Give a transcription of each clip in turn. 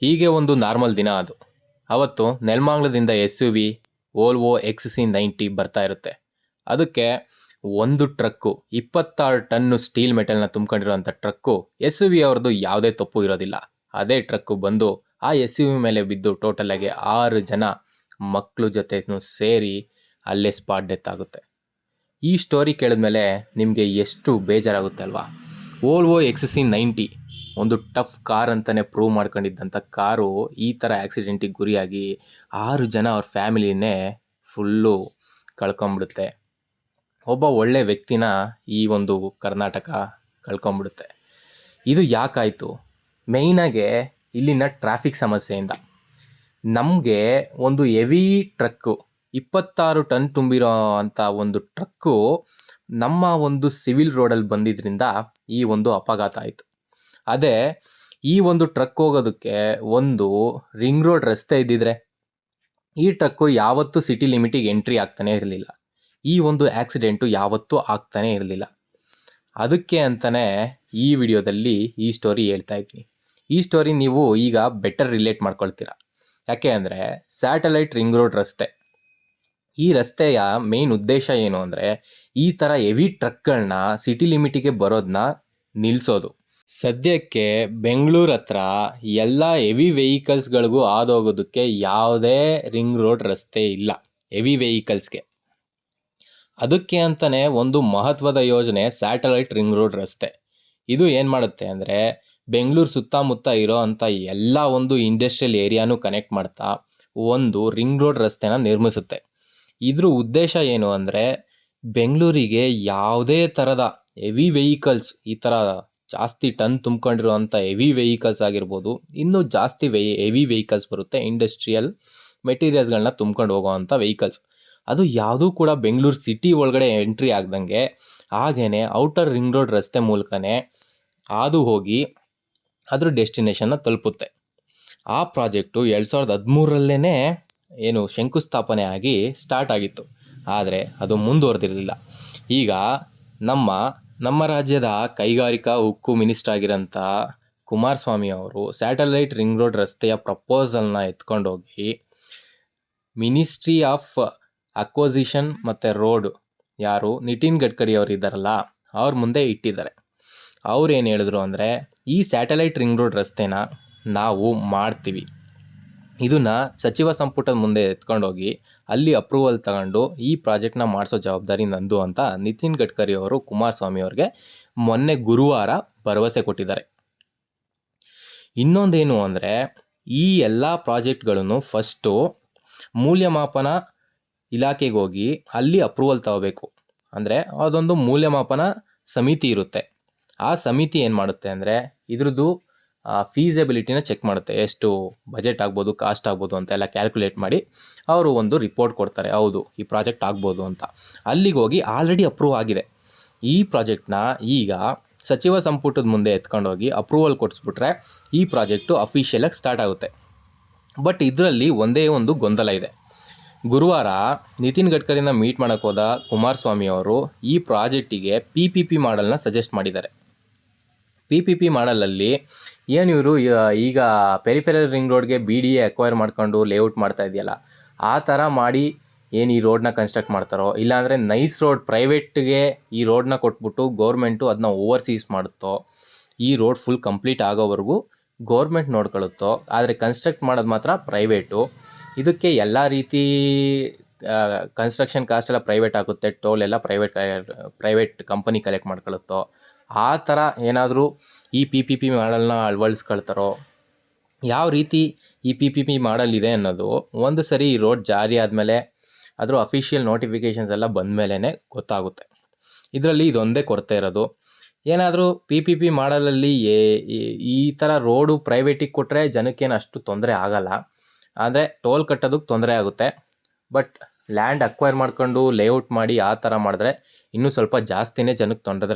ಹೀಗೆ ಒಂದು ನಾರ್ಮಲ್ ದಿನ ಅದು. ಅವತ್ತು ನೆಲಮಂಗಲದಿಂದ SUV ವೋಲ್ವೋ XC90 ಬರ್ತಾ ಇರುತ್ತೆ. ಅದಕ್ಕೆ ಒಂದು ಟ್ರಕ್ಕು 26 ಟನ್ನು ಸ್ಟೀಲ್ ಮೆಟಲ್ನ ತುಂಬ್ಕೊಂಡಿರೋಂಥ ಟ್ರಕ್ಕು SUV ಅವ್ರದ್ದು ಯಾವುದೇ ತಪ್ಪು ಇರೋದಿಲ್ಲ. ಅದೇ ಟ್ರಕ್ಕು ಬಂದು ಆ SUV ಮೇಲೆ ಬಿದ್ದು ಟೋಟಲಾಗಿ 6 ಜನ ಮಕ್ಕಳು ಜೊತೆನೂ ಸೇರಿ ಅಲ್ಲೇ ಸ್ಪಾಟ್ ಡೆತ್ ಆಗುತ್ತೆ. ಈ ಸ್ಟೋರಿ ಕೇಳಿದ್ಮೇಲೆ ನಿಮಗೆ ಎಷ್ಟು ಬೇಜಾರಾಗುತ್ತೆ ಅಲ್ವಾ. ವೋಲ್ವೋ XC90 ಒಂದು ಟಫ್ ಕಾರ್ ಅಂತಲೇ ಪ್ರೂವ್ ಮಾಡ್ಕೊಂಡಿದ್ದಂಥ ಕಾರು ಈ ಥರ ಆಕ್ಸಿಡೆಂಟಿಗೆ ಗುರಿಯಾಗಿ 6 ಜನ ಅವ್ರ ಫ್ಯಾಮಿಲಿನೇ ಫುಲ್ಲು ಕಳ್ಕೊಂಬಿಡುತ್ತೆ. ಒಬ್ಬ ಒಳ್ಳೆ ವ್ಯಕ್ತಿನ ಈ ಒಂದು ಕರ್ನಾಟಕ ಕಳ್ಕೊಂಬಿಡುತ್ತೆ. ಇದು ಯಾಕಾಯಿತು? ಮೇಯ್ನಾಗೆ ಇಲ್ಲಿನ ಟ್ರಾಫಿಕ್ ಸಮಸ್ಯೆಯಿಂದ. ನಮಗೆ ಒಂದು ಹೆವಿ ಟ್ರಕ್ಕು 26 ಟನ್ ತುಂಬಿರೋ ಅಂಥ ಒಂದು ಟ್ರಕ್ಕು ನಮ್ಮ ಒಂದು ಸಿವಿಲ್ ರೋಡಲ್ಲಿ ಬಂದಿದ್ದರಿಂದ ಈ ಒಂದು ಅಪಘಾತ ಆಯಿತು. ಅದೇ ಈ ಒಂದು ಟ್ರಕ್ ಹೋಗೋದಕ್ಕೆ ಒಂದು ರಿಂಗ್ ರೋಡ್ ರಸ್ತೆ ಇದ್ದಿದ್ರೆ ಈ ಟ್ರಕ್ಕು ಯಾವತ್ತೂ ಸಿಟಿ ಲಿಮಿಟಿಗೆ ಎಂಟ್ರಿ ಆಗ್ತಾನೆ ಇರಲಿಲ್ಲ. ಈ ಒಂದು ಆಕ್ಸಿಡೆಂಟು ಯಾವತ್ತೂ ಆಗ್ತಾನೆ ಇರಲಿಲ್ಲ. ಅದಕ್ಕೆ ಅಂತಲೇ ಈ ವಿಡಿಯೋದಲ್ಲಿ ಈ ಸ್ಟೋರಿ ಹೇಳ್ತಾ ಇದ್ದೀನಿ. ಈ ಸ್ಟೋರಿ ನೀವು ಈಗ ಬೆಟರ್ ರಿಲೇಟ್ ಮಾಡ್ಕೊಳ್ತೀರ. ಯಾಕೆ ಅಂದರೆ ಸ್ಯಾಟಲೈಟ್ ರಿಂಗ್ ರೋಡ್ ರಸ್ತೆ. ಈ ರಸ್ತೆಯ ಮೇನ್ ಉದ್ದೇಶ ಏನು ಅಂದರೆ ಈ ಥರ ಹೆವಿ ಟ್ರಕ್ಗಳನ್ನ ಸಿಟಿ ಲಿಮಿಟಿಗೆ ಬರೋದನ್ನ ನಿಲ್ಲಿಸೋದು. ಸದ್ಯಕ್ಕೆ ಬೆಂಗಳೂರು ಹತ್ರ ಎಲ್ಲ ಹೆವಿ ವೆಹಿಕಲ್ಸ್ಗಳಿಗೂ ಹಾದೋಗೋದಕ್ಕೆ ಯಾವುದೇ ರಿಂಗ್ ರೋಡ್ ರಸ್ತೆ ಇಲ್ಲ ಹೆವಿ ವೆಹಿಕಲ್ಸ್ಗೆ. ಅದಕ್ಕೆ ಅಂತಲೇ ಒಂದು ಮಹತ್ವದ ಯೋಜನೆ ಸ್ಯಾಟಲೈಟ್ ರಿಂಗ್ ರೋಡ್ ರಸ್ತೆ. ಇದು ಏನು ಮಾಡುತ್ತೆ ಅಂದರೆ ಬೆಂಗಳೂರು ಸುತ್ತಮುತ್ತ ಇರೋ ಅಂಥ ಎಲ್ಲ ಒಂದು ಇಂಡಸ್ಟ್ರಿಯಲ್ ಏರಿಯಾನೂ ಕನೆಕ್ಟ್ ಮಾಡ್ತಾ ಒಂದು ರಿಂಗ್ ರೋಡ್ ರಸ್ತೆನ ನಿರ್ಮಿಸುತ್ತೆ. ಇದ್ರ ಉದ್ದೇಶ ಏನು ಅಂದರೆ ಬೆಂಗಳೂರಿಗೆ ಯಾವುದೇ ಥರದ ಹೆವಿ ವೆಹಿಕಲ್ಸ್, ಈ ಥರ ಜಾಸ್ತಿ ಟನ್ ತುಂಬ್ಕೊಂಡಿರುವಂಥ ಹೆವಿ ವೆಹಿಕಲ್ಸ್ ಆಗಿರ್ಬೋದು, ಇನ್ನೂ ಜಾಸ್ತಿ ಹೆವಿ ವೆಹಿಕಲ್ಸ್ ಬರುತ್ತೆ, ಇಂಡಸ್ಟ್ರಿಯಲ್ ಮೆಟೀರಿಯಲ್ಸ್ಗಳನ್ನ ತುಂಬ್ಕೊಂಡು ಹೋಗೋವಂಥ ವೆಹಿಕಲ್ಸ್. ಅದು ಯಾವುದೂ ಕೂಡ ಬೆಂಗಳೂರು ಸಿಟಿ ಒಳಗಡೆ ಎಂಟ್ರಿ ಆಗ್ದಂಗೆ ಹಾಗೇ ಔಟರ್ ರಿಂಗ್ ರೋಡ್ ರಸ್ತೆ ಮೂಲಕನೇ ಹಾದು ಹೋಗಿ ಅದ್ರ ಡೆಸ್ಟಿನೇಷನ್ನ ತಲುಪುತ್ತೆ. ಆ ಪ್ರಾಜೆಕ್ಟು 2013ರಲ್ಲೇ ಏನು ಶಂಕುಸ್ಥಾಪನೆ ಆಗಿ ಸ್ಟಾರ್ಟ್ ಆಗಿತ್ತು. ಆದರೆ ಅದು ಮುಂದುವರೆದಿರಲಿಲ್ಲ. ಈಗ ನಮ್ಮ ರಾಜ್ಯದ ಕೈಗಾರಿಕಾ ಉಕ್ಕು ಮಿನಿಸ್ಟರ್ ಆಗಿರೋಂಥ ಕುಮಾರಸ್ವಾಮಿ ಅವರು ಸ್ಯಾಟಲೈಟ್ ರಿಂಗ್ ರೋಡ್ ರಸ್ತೆಯ ಪ್ರಪೋಸಲ್ನ ಎತ್ಕೊಂಡೋಗಿ ಮಿನಿಸ್ಟ್ರಿ ಆಫ್ ಅಕ್ವಸಿಷನ್ ಮತ್ತು ರೋಡ್ ಯಾರು ನಿತಿನ್ ಗಡ್ಕರಿ ಅವರು ಇದ್ದಾರಲ್ಲ ಅವ್ರ ಮುಂದೆ ಇಟ್ಟಿದ್ದಾರೆ. ಅವ್ರು ಏನು ಹೇಳಿದ್ರು ಅಂದರೆ ಈ ಸ್ಯಾಟಲೈಟ್ ರಿಂಗ್ ರೋಡ್ ರಸ್ತೆನ ನಾವು ಮಾಡ್ತೀವಿ, ಇದನ್ನು ಸಚಿವ ಸಂಪುಟದ ಮುಂದೆ ಎತ್ಕೊಂಡೋಗಿ ಅಲ್ಲಿ ಅಪ್ರೂವಲ್ ತಗೊಂಡು ಈ ಪ್ರಾಜೆಕ್ಟ್ನ ಮಾಡಿಸೋ ಜವಾಬ್ದಾರಿ ನಂದು ಅಂತ ನಿತಿನ್ ಗಡ್ಕರಿ ಅವರು ಕುಮಾರಸ್ವಾಮಿ ಅವ್ರಿಗೆ ಮೊನ್ನೆ ಗುರುವಾರ ಭರವಸೆ ಕೊಟ್ಟಿದ್ದಾರೆ. ಇನ್ನೊಂದೇನು ಅಂದರೆ ಈ ಎಲ್ಲ ಪ್ರಾಜೆಕ್ಟ್ಗಳನ್ನು ಫಸ್ಟು ಮೂಲ್ಯಮಾಪನ ಇಲಾಖೆಗೆ ಹೋಗಿ ಅಲ್ಲಿ ಅಪ್ರೂವಲ್ ತಗೋಬೇಕು. ಅಂದರೆ ಅದೊಂದು ಮೂಲ್ಯಮಾಪನ ಸಮಿತಿ ಇರುತ್ತೆ. ಆ ಸಮಿತಿ ಏನು ಮಾಡುತ್ತೆ ಅಂದರೆ ಇದ್ರದ್ದು ಫೀಸಿಬಿಲಿಟಿನ ಚೆಕ್ ಮಾಡುತ್ತೆ. ಎಷ್ಟು ಬಜೆಟ್ ಆಗ್ಬೋದು, ಕಾಸ್ಟ್ ಆಗ್ಬೋದು ಅಂತೆಲ್ಲ ಕ್ಯಾಲ್ಕುಲೇಟ್ ಮಾಡಿ ಅವರು ಒಂದು ರಿಪೋರ್ಟ್ ಕೊಡ್ತಾರೆ, ಹೌದು ಈ ಪ್ರಾಜೆಕ್ಟ್ ಆಗ್ಬೋದು ಅಂತ. ಅಲ್ಲಿಗೆ ಹೋಗಿ ಆಲ್ರೆಡಿ ಅಪ್ರೂವ್ ಆಗಿದೆ. ಈ ಪ್ರಾಜೆಕ್ಟ್ನ ಈಗ ಸಚಿವ ಸಂಪುಟದ ಮುಂದೆ ಎತ್ಕೊಂಡೋಗಿ ಅಪ್ರೂವಲ್ ಕೊಡಿಸ್ಬಿಟ್ರೆ ಈ ಪ್ರಾಜೆಕ್ಟು ಅಫಿಷಿಯಲಾಗಿ ಸ್ಟಾರ್ಟ್ ಆಗುತ್ತೆ. ಬಟ್ ಇದರಲ್ಲಿ ಒಂದೇ ಒಂದು ಗೊಂದಲ ಇದೆ. ಗುರುವಾರ ನಿತಿನ್ ಗಡ್ಕರಿನ ಮೀಟ್ ಮಾಡೋಕ್ಕೆ ಹೋದ ಕುಮಾರಸ್ವಾಮಿ ಅವರು ಈ ಪ್ರಾಜೆಕ್ಟಿಗೆ PPP ಮಾಡಲ್ನ ಸಜೆಸ್ಟ್ ಮಾಡಿದ್ದಾರೆ. PPP ಮಾಡಲಲ್ಲಿ ಏನು ಇವರು ಈಗ ಪೆರಿಫೆರಲ್ ರಿಂಗ್ ರೋಡ್ಗೆ BDA ಅಕ್ವೈರ್ ಮಾಡ್ಕೊಂಡು ಲೇಔಟ್ ಮಾಡ್ತಾ ಇದೆಯಲ್ಲ, ಆ ಥರ ಮಾಡಿ ಏನು ಈ ರೋಡ್ನ ಕನ್ಸ್ಟ್ರಕ್ಟ್ ಮಾಡ್ತಾರೋ, ಇಲ್ಲಾಂದರೆ ನೈಸ್ ರೋಡ್ ಪ್ರೈವೇಟ್ಗೆ ಈ ರೋಡ್ನ ಕೊಟ್ಬಿಟ್ಟು ಗೌರ್ಮೆಂಟು ಅದನ್ನ ಓವರ್ಸೀಸ್ ಮಾಡುತ್ತೋ, ಈ ರೋಡ್ ಫುಲ್ ಕಂಪ್ಲೀಟ್ ಆಗೋವರೆಗೂ ಗೌರ್ಮೆಂಟ್ ನೋಡ್ಕೊಳ್ಳುತ್ತೋ, ಆದರೆ ಕನ್ಸ್ಟ್ರಕ್ಟ್ ಮಾಡೋದು ಮಾತ್ರ ಪ್ರೈವೇಟು. ಇದಕ್ಕೆ ಎಲ್ಲ ರೀತಿ ಕನ್ಸ್ಟ್ರಕ್ಷನ್ ಕಾಸ್ಟ್ ಎಲ್ಲ ಪ್ರೈವೇಟ್ ಆಗುತ್ತೆ, ಟೋಲ್ ಎಲ್ಲ ಪ್ರೈವೇಟ್ ಕಂಪನಿ ಕಲೆಕ್ಟ್ ಮಾಡ್ಕೊಳ್ಳುತ್ತೋ, ಆ ಥರ ಏನಾದರೂ ಈ PPP ಮಾಡಲ್ನ ಅಳವಡಿಸ್ಕೊಳ್ತಾರೋ, ಯಾವ ರೀತಿ ಈ PPP ಮಾಡಲ್ ಇದೆ ಅನ್ನೋದು ಒಂದು ಸರಿ ಈ ರೋಡ್ ಜಾರಿ ಆದಮೇಲೆ ಅದರ ಅಫಿಷಿಯಲ್ ನೋಟಿಫಿಕೇಷನ್ಸ್ ಎಲ್ಲ ಬಂದ ಮೇಲೇ ಗೊತ್ತಾಗುತ್ತೆ. ಇದರಲ್ಲಿ ಇದೊಂದೇ ಕೊರತೆ ಇರೋದು. ಏನಾದರೂ PPP ಮಾಡಲಲ್ಲಿ ಈ ಥರ ರೋಡು ಪ್ರೈವೇಟಿಗೆ ಕೊಟ್ಟರೆ ಜನಕ್ಕೇನು ಅಷ್ಟು ತೊಂದರೆ ಆಗಲ್ಲ, ಆದರೆ ಟೋಲ್ ಕಟ್ಟೋದಕ್ಕೆ ತೊಂದರೆ ಆಗುತ್ತೆ. ಬಟ್ ಲ್ಯಾಂಡ್ ಅಕ್ವೈರ್ ಮಾಡ್ಕೊಂಡು ಲೇಔಟ್ ಮಾಡಿ ಆ ಥರ ಮಾಡಿದ್ರೆ ಇನ್ನೂ ಸ್ವಲ್ಪ ಜಾಸ್ತಿನೇ ಜನಕ್ಕೆ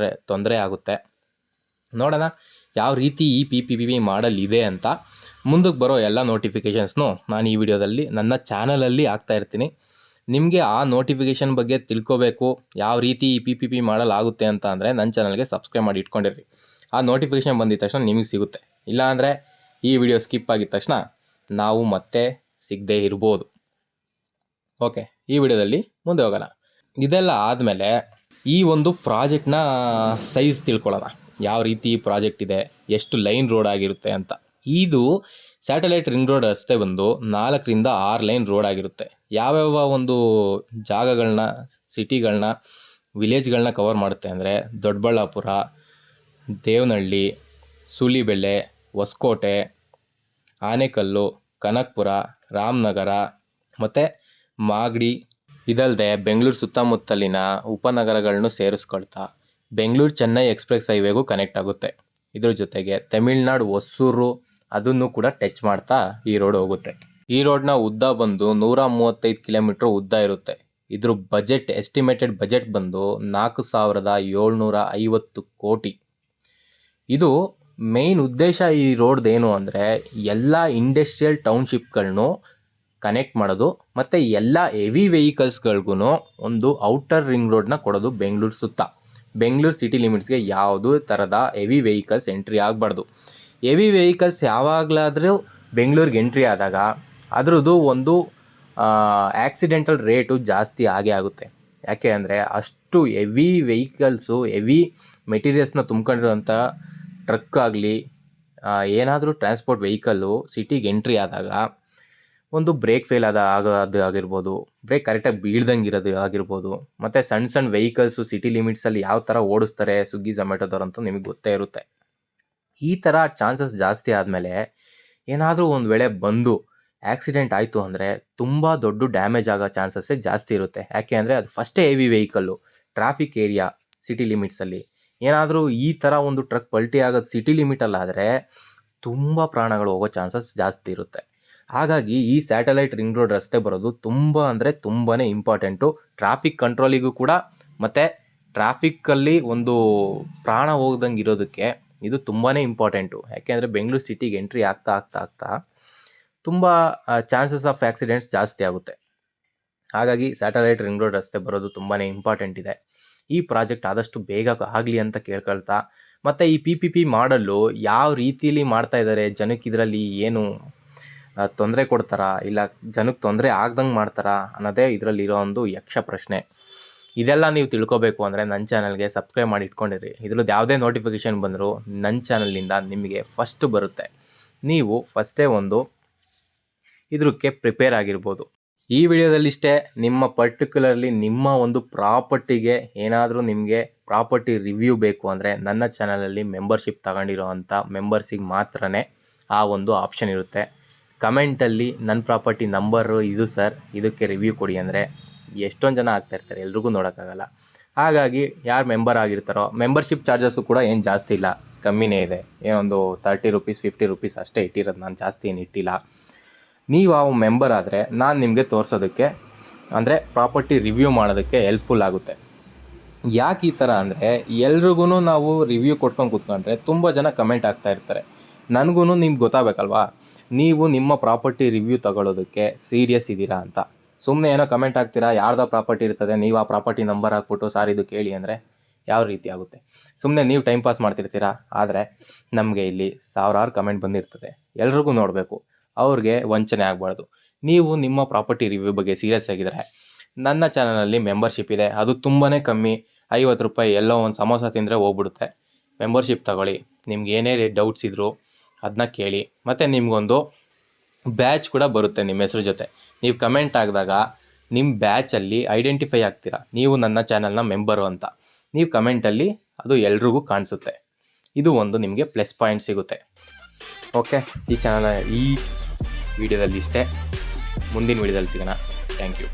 ತೊಂದರೆ ಆಗುತ್ತೆ. ನೋಡೋಣ ಯಾವ ರೀತಿ ಈ PPP ಮಾಡಲ್ ಇದೆ ಅಂತ. ಮುಂದಕ್ಕೆ ಬರೋ ಎಲ್ಲ ನೋಟಿಫಿಕೇಷನ್ಸ್ನು ನಾನು ಈ ವಿಡಿಯೋದಲ್ಲಿ ನನ್ನ ಚಾನಲಲ್ಲಿ ಹಾಕ್ತಾ ಇರ್ತೀನಿ. ನಿಮಗೆ ಆ ನೋಟಿಫಿಕೇಷನ್ ಬಗ್ಗೆ ತಿಳ್ಕೋಬೇಕು, ಯಾವ ರೀತಿ ಈ PPP ಮಾಡಲ್ ಆಗುತ್ತೆ ಅಂತ ಅಂದರೆ ನನ್ನ ಚಾನಲ್ಗೆ ಸಬ್ಸ್ಕ್ರೈಬ್ ಮಾಡಿ ಇಟ್ಕೊಂಡಿರ್ರಿ. ಆ ನೋಟಿಫಿಕೇಷನ್ ಬಂದಿದ ತಕ್ಷಣ ನಿಮಗೆ ಸಿಗುತ್ತೆ. ಇಲ್ಲಾಂದರೆ ಈ ವಿಡಿಯೋ ಸ್ಕಿಪ್ ಆಗಿದ ತಕ್ಷಣ ನಾವು ಮತ್ತೆ ಸಿಗದೇ ಇರ್ಬೋದು. ಓಕೆ, ಈ ವಿಡಿಯೋದಲ್ಲಿ ಮುಂದೆ ಹೋಗೋಣ. ಇದೆಲ್ಲ ಆದಮೇಲೆ ಈ ಒಂದು ಪ್ರಾಜೆಕ್ಟ್ನ ಸೈಜ್ ತಿಳ್ಕೊಳ್ಳೋಣ. ಯಾವ ರೀತಿ ಪ್ರಾಜೆಕ್ಟ್ ಇದೆ, ಎಷ್ಟು ಲೈನ್ ರೋಡ್ ಆಗಿರುತ್ತೆ ಅಂತ. ಇದು ಸ್ಯಾಟಲೈಟ್ ರಿಂಗ್ ರೋಡ್ ರಸ್ತೆ ಬಂದು 4ರಿಂದ 6 ಲೈನ್ ರೋಡ್ ಆಗಿರುತ್ತೆ. ಯಾವ್ಯಾವ ಒಂದು ಜಾಗಗಳನ್ನ, ಸಿಟಿಗಳನ್ನ, ವಿಲೇಜ್ಗಳನ್ನ ಕವರ್ ಮಾಡುತ್ತೆ ಅಂದರೆ ದೊಡ್ಡಬಳ್ಳಾಪುರ, ದೇವನಹಳ್ಳಿ, ಸೂಲಿಬೆಲೆ, ಹೊಸಕೋಟೆ, ಆನೇಕಲ್ಲು, ಕನಕಪುರ, ರಾಮನಗರ ಮತ್ತು ಮಾಗಡಿ. ಇದಲ್ಲದೆ ಬೆಂಗಳೂರು ಸುತ್ತಮುತ್ತಲಿನ ಉಪನಗರಗಳನ್ನು ಸೇರಿಸ್ಕೊಳ್ತಾ ಬೆಂಗಳೂರು ಚೆನ್ನೈ ಎಕ್ಸ್ಪ್ರೆಸ್ ಹೈವೇಗೂ ಕನೆಕ್ಟ್ ಆಗುತ್ತೆ. ಇದ್ರ ಜೊತೆಗೆ ತಮಿಳ್ನಾಡು ಹೊಸೂರು ಅದನ್ನು ಕೂಡ ಟಚ್ ಮಾಡ್ತಾ ಈ ರೋಡ್ ಹೋಗುತ್ತೆ. ಈ ರೋಡ್ನ ಉದ್ದ ಬಂದು 135 ಕಿಲೋಮೀಟ್ರ್ ಉದ್ದ ಇರುತ್ತೆ. ಇದ್ರ ಎಸ್ಟಿಮೇಟೆಡ್ ಬಜೆಟ್ ಬಂದು 4,750 ಕೋಟಿ. ಇದು ಮೇನ್ ಉದ್ದೇಶ ಈ ರೋಡ್ದೇನು ಅಂದರೆ ಎಲ್ಲ ಇಂಡಸ್ಟ್ರಿಯಲ್ ಟೌನ್ಶಿಪ್ಗಳನ್ನು ಕನೆಕ್ಟ್ ಮಾಡೋದು ಮತ್ತು ಎಲ್ಲ ಹೆವಿ ವೆಹಿಕಲ್ಸ್ಗಳಿಗೂ ಒಂದು ಔಟರ್ ರಿಂಗ್ ರೋಡ್ನ ಕೊಡೋದು. ಬೆಂಗಳೂರು ಸುತ್ತ, ಬೆಂಗಳೂರು ಸಿಟಿ ಲಿಮಿಟ್ಸ್ಗೆ ಯಾವುದೇ ಥರದ ಹೆವಿ ವೆಹಿಕಲ್ಸ್ ಎಂಟ್ರಿ ಆಗಬಾರ್ದು. ಹೆವಿ ವೆಹಿಕಲ್ಸ್ ಯಾವಾಗಲಾದರೂ ಬೆಂಗಳೂರಿಗೆ ಎಂಟ್ರಿ ಆದಾಗ ಅದರದ್ದು ಒಂದು ಆಕ್ಸಿಡೆಂಟಲ್ ರೇಟು ಜಾಸ್ತಿ ಆಗೇ ಆಗುತ್ತೆ. ಯಾಕೆ ಅಂದರೆ ಅಷ್ಟು ಹೆವಿ ವೆಹಿಕಲ್ಸು, ಹೆವಿ ಮೆಟೀರಿಯಲ್ಸ್ನ ತುಂಬ್ಕೊಂಡಿರೋಂಥ ಟ್ರಕ್ ಆಗಲಿ ಏನಾದರೂ ಟ್ರಾನ್ಸ್ಪೋರ್ಟ್ ವೆಹಿಕಲ್ಲು ಸಿಟಿಗೆ ಎಂಟ್ರಿ ಆದಾಗ ಒಂದು ಬ್ರೇಕ್ ಫೇಲ್ ಆಗೋದು ಆಗಿರ್ಬೋದು, ಬ್ರೇಕ್ ಕರೆಕ್ಟಾಗಿ ಬೀಳ್ದಂಗೆ ಇರೋದು ಆಗಿರ್ಬೋದು, ಮತ್ತು ಸಣ್ಣ ವೆಹಿಕಲ್ಸು ಸಿಟಿ ಲಿಮಿಟ್ಸಲ್ಲಿ ಯಾವ ಥರ ಓಡಿಸ್ತಾರೆ ಸ್ವಿಗ್ಗಿ ಝೊಮ್ಯಾಟೋದವ್ರು ಅಂತ ನಿಮಗೆ ಗೊತ್ತೇ ಇರುತ್ತೆ. ಈ ಥರ ಚಾನ್ಸಸ್ ಜಾಸ್ತಿ ಆದಮೇಲೆ ಏನಾದರೂ ಒಂದು ವೇಳೆ ಬಂದು ಆಕ್ಸಿಡೆಂಟ್ ಆಯಿತು ಅಂದರೆ ತುಂಬ ದೊಡ್ಡ ಡ್ಯಾಮೇಜ್ ಆಗೋ ಚಾನ್ಸಸ್ಸೇ ಜಾಸ್ತಿ ಇರುತ್ತೆ. ಯಾಕೆ ಅಂದರೆ ಅದು ಫಸ್ಟೇ heavy vehicle, traffic area city ಲಿಮಿಟ್ಸಲ್ಲಿ ಏನಾದರೂ ಈ ಥರ ಒಂದು ಟ್ರಕ್ ಪಲ್ಟಿ ಆಗೋದು ಸಿಟಿ ಲಿಮಿಟಲ್ಲಾದರೆ ತುಂಬ ಪ್ರಾಣಗಳು ಹೋಗೋ ಚಾನ್ಸಸ್ ಜಾಸ್ತಿ ಇರುತ್ತೆ. ಹಾಗಾಗಿ ಈ ಸ್ಯಾಟಲೈಟ್ ರಿಂಗ್ ರೋಡ್ ರಸ್ತೆ ಬರೋದು ತುಂಬ ಅಂದರೆ ತುಂಬಾ ಇಂಪಾರ್ಟೆಂಟು. ಟ್ರಾಫಿಕ್ ಕಂಟ್ರೋಲಿಗೂ ಕೂಡ ಮತ್ತು ಟ್ರಾಫಿಕ್ಕಲ್ಲಿ ಒಂದು ಪ್ರಾಣ ಹೋಗ್ದಂಗೆ ಇರೋದಕ್ಕೆ ಇದು ತುಂಬಾ ಇಂಪಾರ್ಟೆಂಟು. ಯಾಕೆಂದರೆ ಬೆಂಗಳೂರು ಸಿಟಿಗೆ ಎಂಟ್ರಿ ಆಗ್ತಾ ತುಂಬ ಚಾನ್ಸಸ್ ಆಫ್ ಆಕ್ಸಿಡೆಂಟ್ಸ್ ಜಾಸ್ತಿ ಆಗುತ್ತೆ. ಹಾಗಾಗಿ ಸ್ಯಾಟಲೈಟ್ ರಿಂಗ್ ರೋಡ್ ರಸ್ತೆ ಬರೋದು ತುಂಬಾ ಇಂಪಾರ್ಟೆಂಟ್ ಇದೆ. ಈ ಪ್ರಾಜೆಕ್ಟ್ ಆದಷ್ಟು ಬೇಗ ಆಗಲಿ ಅಂತ ಕೇಳ್ಕೊಳ್ತಾ, ಮತ್ತು ಈ PPP ಮಾಡಲು ಯಾವ ರೀತಿಯಲ್ಲಿ ಮಾಡ್ತಾ ಇದ್ದಾರೆ, ಜನಕ್ಕೆ ಇದರಲ್ಲಿ ಏನು ತೊಂದರೆ ಕೊಡ್ತಾರಾ ಇಲ್ಲ ಜನಕ್ಕೆ ತೊಂದರೆ ಆಗ್ದಂಗೆ ಮಾಡ್ತಾರಾ ಅನ್ನೋದೇ ಇದರಲ್ಲಿರೋ ಒಂದು ಯಕ್ಷ ಪ್ರಶ್ನೆ. ಇದೆಲ್ಲ ನೀವು ತಿಳ್ಕೊಬೇಕು ಅಂದರೆ ನನ್ನ ಚಾನಲ್ಗೆ ಸಬ್ಸ್ಕ್ರೈಬ್ ಮಾಡಿ ಇಟ್ಕೊಂಡಿರಿ. ಇದ್ರದ್ದು ಯಾವುದೇ ನೋಟಿಫಿಕೇಷನ್ ಬಂದರೂ ನನ್ನ ಚಾನಲ್ನಿಂದ ನಿಮಗೆ ಫಸ್ಟ್ ಬರುತ್ತೆ. ನೀವು ಫಸ್ಟೇ ಒಂದು ಇದಕ್ಕೆ ಪ್ರಿಪೇರ್ ಆಗಿರ್ಬೋದು. ಈ ವಿಡಿಯೋದಲ್ಲಿಷ್ಟೇ. ನಿಮ್ಮ ಪರ್ಟಿಕ್ಯುಲರ್ಲಿ ನಿಮ್ಮ ಒಂದು ಪ್ರಾಪರ್ಟಿಗೆ ಏನಾದರೂ ನಿಮಗೆ ಪ್ರಾಪರ್ಟಿ ರಿವ್ಯೂ ಬೇಕು ಅಂದರೆ ನನ್ನ ಚಾನಲಲ್ಲಿ ಮೆಂಬರ್ಶಿಪ್ ತಗೊಂಡಿರೋ ಅಂಥ ಮೆಂಬರ್ಸಿಗೆ ಮಾತ್ರನೇ ಆ ಒಂದು ಆಪ್ಷನ್ ಇರುತ್ತೆ. ಕಮೆಂಟಲ್ಲಿ ನನ್ನ ಪ್ರಾಪರ್ಟಿ ನಂಬರು ಇದು ಸರ್, ಇದಕ್ಕೆ ರಿವ್ಯೂ ಕೊಡಿ ಅಂದರೆ ಎಷ್ಟೊಂದು ಜನ ಆಗ್ತಾಯಿರ್ತಾರೆ, ಎಲ್ರಿಗೂ ನೋಡೋಕ್ಕಾಗಲ್ಲ. ಹಾಗಾಗಿ ಯಾರು ಮೆಂಬರ್ ಆಗಿರ್ತಾರೋ, ಮೆಂಬರ್ಶಿಪ್ ಚಾರ್ಜಸ್ಸು ಕೂಡ ಏನು ಜಾಸ್ತಿ ಇಲ್ಲ, ಕಮ್ಮಿನೇ ಇದೆ. ಏನೊಂದು 30 ರೂಪೀಸ್ 50 ರೂಪೀಸ್ ಅಷ್ಟೇ ಇಟ್ಟಿರೋದು, ನಾನು ಜಾಸ್ತಿ ಏನು ಇಟ್ಟಿಲ್ಲ. ನೀವು ಆ ಮೆಂಬರ್ ಆದರೆ ನಾನು ನಿಮಗೆ ತೋರಿಸೋದಕ್ಕೆ ಅಂದರೆ ಪ್ರಾಪರ್ಟಿ ರಿವ್ಯೂ ಮಾಡೋದಕ್ಕೆ ಹೆಲ್ಪ್ಫುಲ್ ಆಗುತ್ತೆ. ಯಾಕೆ ಈ ಥರ ಅಂದರೆ ಎಲ್ರಿಗೂ ನಾವು ರಿವ್ಯೂ ಕೊಟ್ಕೊಂಡು ಕೂತ್ಕೊಂಡ್ರೆ ತುಂಬ ಜನ ಕಮೆಂಟ್ ಆಗ್ತಾ ಇರ್ತಾರೆ. ನನಗೂ ನಿಮ್ಗೆ ಗೊತ್ತಾಗಬೇಕಲ್ವಾ, ನೀವು ನಿಮ್ಮ ಪ್ರಾಪರ್ಟಿ ರಿವ್ಯೂ ತಗೊಳ್ಳೋದಕ್ಕೆ ಸೀರಿಯಸ್ ಇದ್ದೀರಾ ಅಂತ. ಸುಮ್ಮನೆ ಏನೋ ಕಮೆಂಟ್ ಹಾಕ್ತೀರಾ, ಯಾರ್ದೋ ಪ್ರಾಪರ್ಟಿ ಇರ್ತದೆ, ನೀವು ಆ ಪ್ರಾಪರ್ಟಿ ನಂಬರ್ ಹಾಕ್ಬಿಟ್ಟು ಸಾರ್ ಇದು ಕೇಳಿ ಅಂದರೆ ಯಾವ ರೀತಿ ಆಗುತ್ತೆ? ಸುಮ್ಮನೆ ನೀವು ಟೈಮ್ ಪಾಸ್ ಮಾಡ್ತಿರ್ತೀರಾ. ಆದರೆ ನಮಗೆ ಇಲ್ಲಿ ಸಾವಿರಾರು ಕಮೆಂಟ್ ಬಂದಿರ್ತದೆ, ಎಲ್ರಿಗೂ ನೋಡಬೇಕು, ಅವ್ರಿಗೆ ವಂಚನೆ ಆಗಬಾರ್ದು. ನೀವು ನಿಮ್ಮ ಪ್ರಾಪರ್ಟಿ ರಿವ್ಯೂ ಬಗ್ಗೆ ಸೀರಿಯಸ್ ಆಗಿದ್ದರೆ ನನ್ನ ಚಾನಲಲ್ಲಿ ಮೆಂಬರ್ಶಿಪ್ ಇದೆ, ಅದು ತುಂಬಾ ಕಮ್ಮಿ, 50 ರೂಪಾಯಿ, ಎಲ್ಲೋ ಒಂದು ಸಮೋಸ ತಿಂದರೆ ಹೋಗ್ಬಿಡುತ್ತೆ. ಮೆಂಬರ್ಶಿಪ್ ತಗೊಳ್ಳಿ. ನಿಮ್ಗೆ ಏನೇ ಡೌಟ್ಸ್ ಇದ್ದರೂ ಅದನ್ನ ಕೇಳಿ. ಮತ್ತು ನಿಮಗೊಂದು ಬ್ಯಾಚ್ ಕೂಡ ಬರುತ್ತೆ ನಿಮ್ಮ ಹೆಸ್ರು ಜೊತೆ. ನೀವು ಕಮೆಂಟ್ ಹಾಕಿದಾಗ ನಿಮ್ಮ ಬ್ಯಾಚಲ್ಲಿ ಐಡೆಂಟಿಫೈ ಆಗ್ತೀರಾ, ನೀವು ನನ್ನ ಚಾನಲ್ನ ಮೆಂಬರು ಅಂತ. ನೀವು ಕಮೆಂಟಲ್ಲಿ ಅದು ಎಲ್ರಿಗೂ ಕಾಣಿಸುತ್ತೆ. ಇದು ಒಂದು ನಿಮಗೆ ಪ್ಲಸ್ ಪಾಯಿಂಟ್ ಸಿಗುತ್ತೆ. ಓಕೆ, ಈ ವಿಡಿಯೋದಲ್ಲಿ ಇಷ್ಟೇ. ಮುಂದಿನ ವಿಡಿಯೋದಲ್ಲಿ ಸಿಗೋಣ. Thank you.